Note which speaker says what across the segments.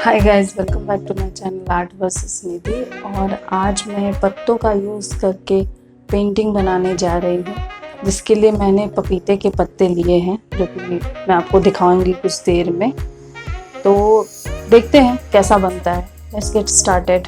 Speaker 1: Hi guys, welcome back to my channel Art versus Nidhi. और आज मैं पत्तों का यूज़ करके पेंटिंग बनाने जा रही हूँ, जिसके लिए मैंने पपीते के पत्ते लिए हैं, जो कि मैं आपको दिखाऊंगी कुछ देर में। तो देखते हैं कैसा बनता है। Let's get started.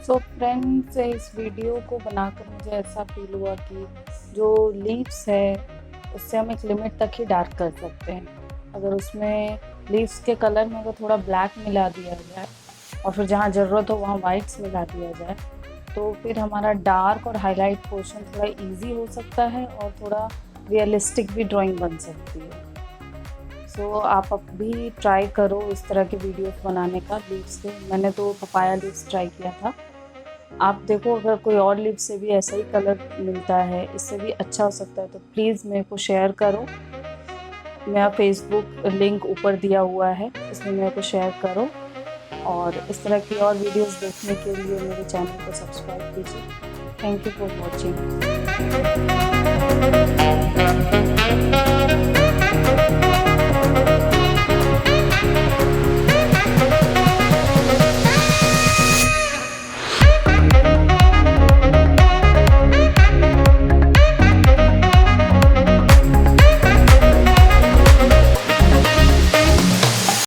Speaker 1: So friends, इस वीडियो को बनाकर मुझे ऐसा फील हुआ कि जो लीव्स है उससे हम एक लिमिट तक ही डार्क कर सकते हैं। अगर उसमें लीव्स के कलर में अगर थोड़ा ब्लैक मिला दिया जाए और फिर जहाँ ज़रूरत हो वहाँ वाइट्स मिला दिया जाए, तो फिर हमारा डार्क और हाईलाइट पोर्शन थोड़ा इजी हो सकता है और थोड़ा रियलिस्टिक भी ड्राइंग बन सकती है। सो आप अब भी ट्राई करो इस तरह की वीडियोस बनाने का लीव्स से। मैंने तो पपाया लीव्स ट्राई किया था। आप देखो, अगर कोई और लीव से भी ऐसा ही कलर मिलता है, इससे भी अच्छा हो सकता है, तो प्लीज़ मेरे को शेयर करो। मेरा फेसबुक लिंक ऊपर दिया हुआ है, इसमें मेरे को शेयर करो। और इस तरह की और वीडियोस देखने के लिए मेरे चैनल को सब्सक्राइब कीजिए। Thank you for watching.